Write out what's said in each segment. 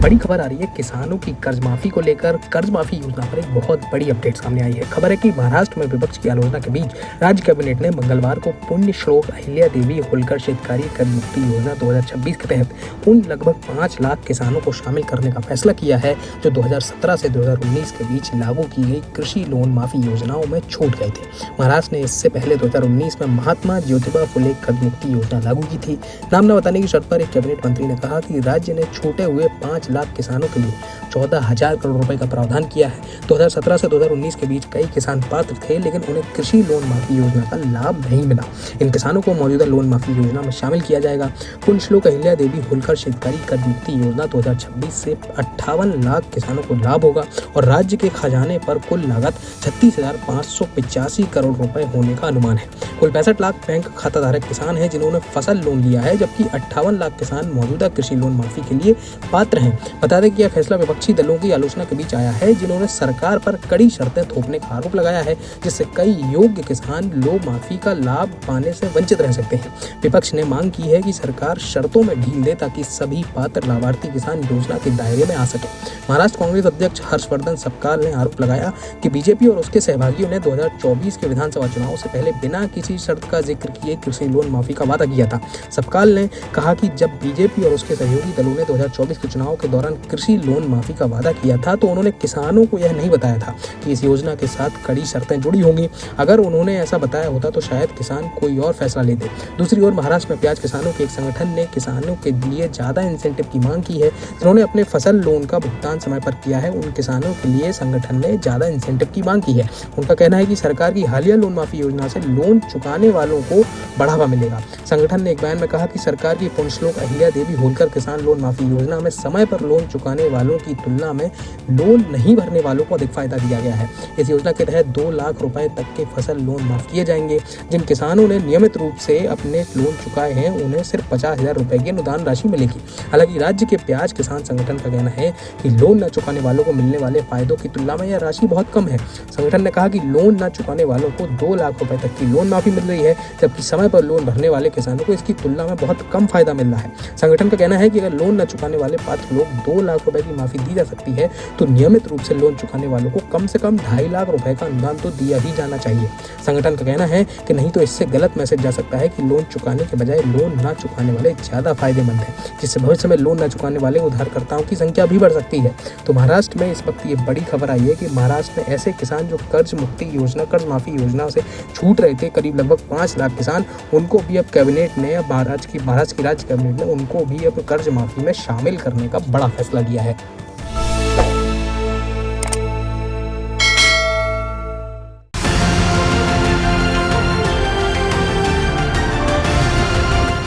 बड़ी खबर आ रही है किसानों की कर्ज माफी को लेकर। कर्ज माफी योजना पर एक बहुत बड़ी अपडेट सामने आई है। खबर है कि महाराष्ट्र में विपक्ष की आलोचना के बीच राज्य कैबिनेट ने मंगलवार को पुण्य श्लोक अहिल्या देवी होलकर शेतकारी कर्ज मुक्ति योजना 2026 के तहत उन लगभग 5 लाख किसानों को शामिल करने का फैसला किया है जो 2017 से 2019 के बीच लागू की गई कृषि लोन माफी योजनाओं में छूट गए थे। महाराष्ट्र ने इससे पहले 2019 में महात्मा ज्योतिबा फुले कर्ज मुक्ति योजना लागू की थी। नाम न बताने की शर्त पर एक कैबिनेट मंत्री ने कहा कि राज्य ने छूटे हुए 5 लाख किसानों के लिए 14,000 करोड़ रुपए का प्रावधान किया है। 2017 से 2019 के बीच कई किसान पात्र थे लेकिन उन्हें कृषि लोन माफी योजना का लाभ नहीं मिला। इन किसानों को मौजूदा लोन माफी योजना में शामिल किया जाएगा। पुण्य श्लोक अहिल्या देवी होलकर शेतकारी कर्ज मुक्ति योजना 2026 से 58 लाख किसानों को लाभ होगा और राज्य के खजाने पर कुल लागत 36,585 करोड़ रुपए होने का अनुमान है। कुल 65 लाख बैंक खाताधारक किसान हैं जिन्होंने फसल लोन लिया है, जबकि 58 लाख किसान मौजूदा कृषि लोन माफी के लिए पात्र हैं। बता दें कि यह फैसला विपक्षी दलों की आलोचना के बीच आया है जिन्होंने सरकार पर कड़ी शर्तें थोपने का आरोप लगाया है, जिससे कई योग्य किसान लोन माफी का लाभ पाने से वंचित रह सकते हैं। विपक्ष ने मांग की है कि सरकार शर्तों में ढील दे ताकि सभी पात्र लाभार्थी किसान योजना के दायरे में आ सके। महाराष्ट्र कांग्रेस अध्यक्ष हर्षवर्धन सपकाल ने आरोप लगाया कि बीजेपी और उसके सहभागियों ने 2024 के विधानसभा चुनाव से पहले बिना किसी शर्त का जिक्र किए कृषि लोन माफी का वादा किया था। सपकाल ने कहा कि जब बीजेपी और उसके सहयोगी दलों ने 2024 के चुनाव के दौरान कृषि लोन माफी का वादा किया था तो उन्होंने किसानों को यह नहीं बताया था कि इस योजना के साथ कड़ी शर्तें जुड़ी होंगी। अगर उन्होंने ऐसा बताया होता तो शायद किसान कोई और फैसला लेते। दूसरी ओर महाराष्ट्र में प्याज किसानों के एक संगठन ने किसानों के लिए ज्यादा इंसेंटिव की मांग की है। जिन्होंने अपने फसल लोन का भुगतान समय पर किया है उन किसानों के लिए संगठन ने ज्यादा इंसेंटिव की मांग की है। उनका कहना है कि सरकार की हालिया लोन माफी योजना से लोन चुकाने वालों को बढ़ावा मिलेगा। संगठन ने एक बयान में कहा कि सरकार की पुण्य श्लोक अहिल्या देवी होलकर किसान लोन माफी योजना में समय पर लोन चुकाने वालों की तुलना में लोन नहीं भरने वालों को अधिक फायदा दिया गया है। इस योजना के तहत 2 लाख रुपए तक के फसल लोन माफ किए जाएंगे। जिन किसानों ने नियमित रूप से अपने लोन चुकाए हैं उन्हें सिर्फ 50,000 रुपए की अनुदान राशि मिलेगी। हालांकि राज्य के प्याज किसान संगठन का कहना है कि लोन न चुकाने वालों को मिलने वाले फायदों की तुलना में यह राशि बहुत कम है। संगठन ने कहा कि लोन न चुकाने वालों को 2 लाख रुपए तक की लोन माफी मिल रही है, जबकि समय पर लोन भरने वाले किसानों को इसकी तुलना में बहुत कम फायदा मिल रहा है। संगठन का कहना है कि अगर लोन न चुकाने वाले पात्र लोग 2 लाख रुपए की माफी दी जा सकती है तो नियमित रूप से लोन चुकाने वालों को कम से कम 2.5 लाख रुपए का अनुदान तो दिया ही जाना चाहिए। संगठन का कहना है कि नहीं तो इससे गलत मैसेज जा सकता है कि लोन चुकाने के बजाय लोन न चुकाने वाले ज्यादा फायदेमंद है, जिससे भविष्य में लोन न चुकाने वाले उधारकर्ताओं की संख्या भी बढ़ सकती है। तो महाराष्ट्र में इस वक्त ये बड़ी खबर आई है कि महाराष्ट्र में ऐसे किसान जो कर्ज मुक्ति योजना कर्ज माफी योजना से छूट रहे थे, करीब लगभग 5 लाख किसान, उनको भी अब कैबिनेट ने महाराष्ट्र की राज्य कैबिनेट ने उनको भी अब कर्ज माफी में शामिल करने का बड़ा फैसला लिया है।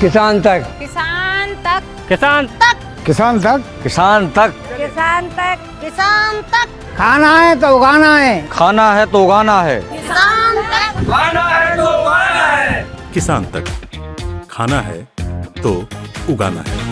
किसान तक किसान तक किसान तक किसान तक किसान तक किसान तक किसान तक खाना है तो उगाना है, खाना है तो उगाना है, किसान तक खाना है तो उगाना है। किसान तक खाना है तो उगाना है।